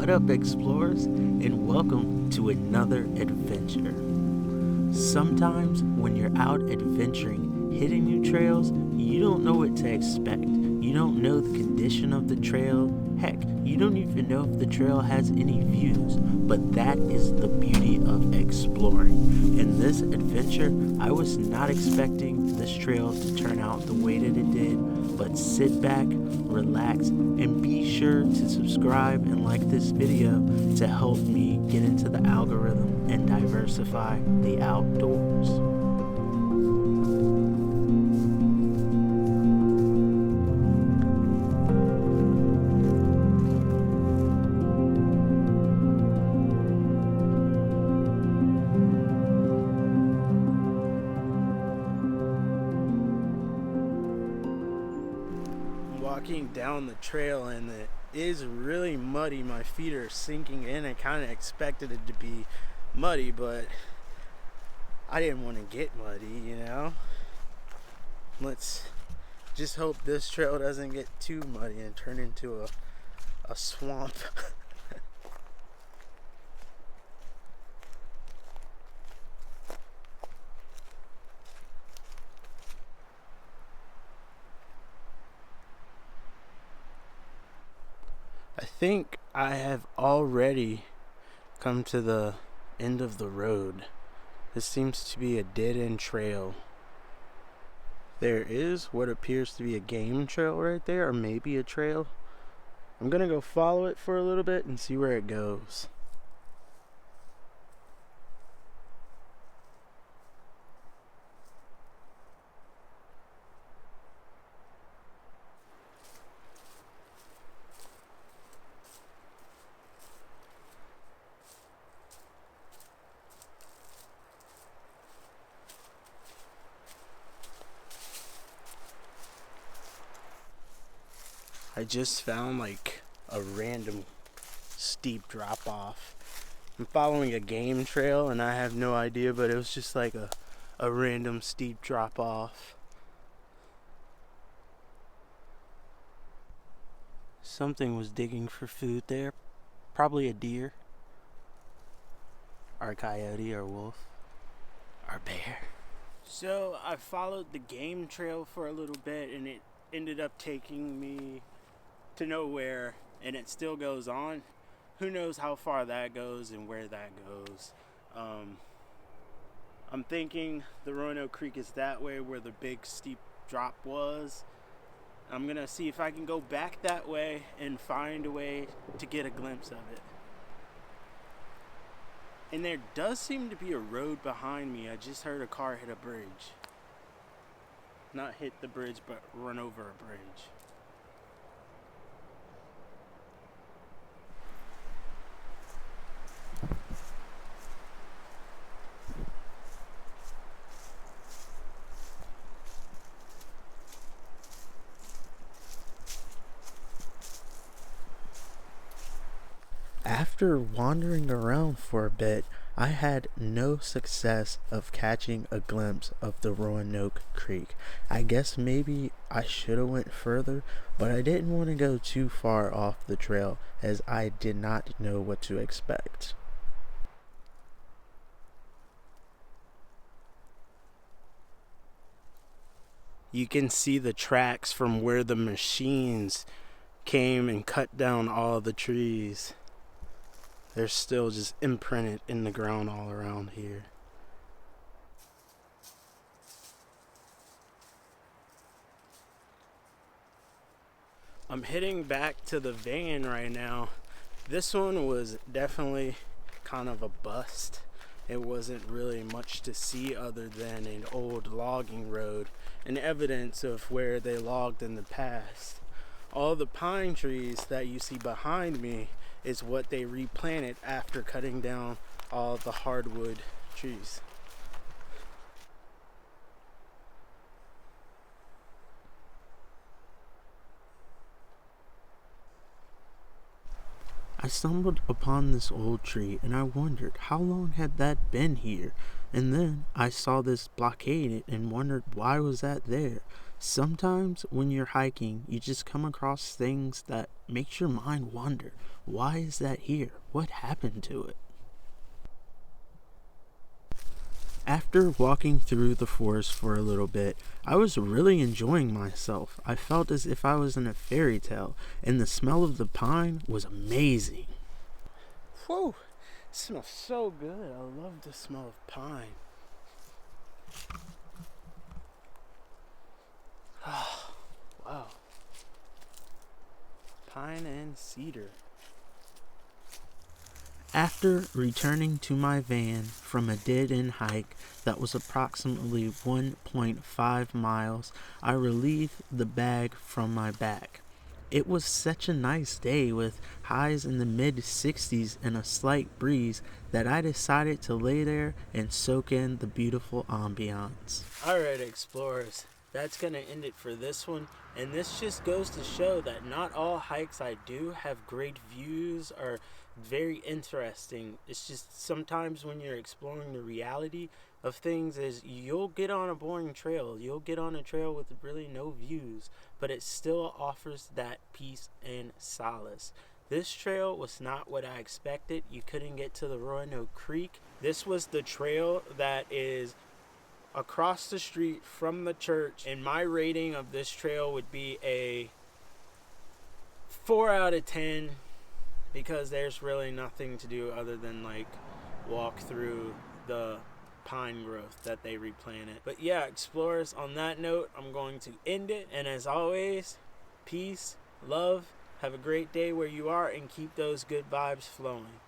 What up, explorers, and welcome to another adventure. Sometimes when you're out adventuring, hitting new trails, you don't know what to expect. You don't know the condition of the trail. Heck, you don't even know if the trail has any views. But that is the beauty of exploring. In this adventure, I was not expecting this trail to turn out the way that it did. But sit back, relax, and be sure to subscribe and like this video to help me get into the algorithm and diversify the outdoors. Walking down the trail and it is really muddy. My feet are sinking in. I kind of expected it to be muddy, but I didn't want to get muddy, you know. Let's just hope this trail doesn't get too muddy and turn into a swamp. I think I have already come to the end of the road. This seems to be a dead-end trail. There is what appears to be a game trail right there, or maybe a trail. I'm gonna go follow it for a little bit and see where it goes. I just found like a random steep drop off. I'm following a game trail and I have no idea, but it was just like a random steep drop off. Something was digging for food there. Probably a deer, or a coyote, or wolf, or bear. So I followed the game trail for a little bit and it ended up taking me to nowhere, and it still goes on. Who knows how far that goes and where that goes. I'm thinking the Roanoke Creek is that way where the big steep drop was. I'm gonna see if I can go back that way and find a way to get a glimpse of it. And there does seem to be a road behind me. I just heard a car hit a bridge. Not hit the bridge, but run over a bridge. After wandering around for a bit, I had no success of catching a glimpse of the Roanoke Creek. I guess maybe I should have went further, but I didn't want to go too far off the trail as I did not know what to expect. You can see the tracks from where the machines came and cut down all the trees. They're still just imprinted in the ground all around here. I'm heading back to the van right now. This one was definitely kind of a bust. It wasn't really much to see other than an old logging road and evidence of where they logged in the past. All the pine trees that you see behind me is what they replanted after cutting down all the hardwood trees. I stumbled upon this old tree and I wondered how long had that been here. And then I saw this blockade and wondered why was that there. Sometimes when you're hiking, you just come across things that makes your mind wonder, why is that here? What happened to it? After walking through the forest for a little bit, I was really enjoying myself. I felt as if I was in a fairy tale, and the smell of the pine was amazing. Whew, it smells so good. I love the smell of pine. Wow. Pine and cedar. After returning to my van from a dead-end hike that was approximately 1.5 miles, I relieved the bag from my back. It was such a nice day with highs in the mid-60s and a slight breeze that I decided to lay there and soak in the beautiful ambiance. Alright, explorers, that's going to end it for this one. And this just goes to show that not all hikes I do have great views or very interesting. It's just sometimes when you're exploring the reality of things is you'll get on a boring trail. You'll get on a trail with really no views, but it still offers that peace and solace. This trail was not what I expected. You couldn't get to the Roanoke Creek. This was the trail that is across the street from the church, and my rating of this trail would be a 4 out of 10 because there's really nothing to do other than like walk through the pine growth that they replanted. But yeah, explorers, on that note, I'm going to end it, and as always, peace, love, have a great day where you are, and keep those good vibes flowing.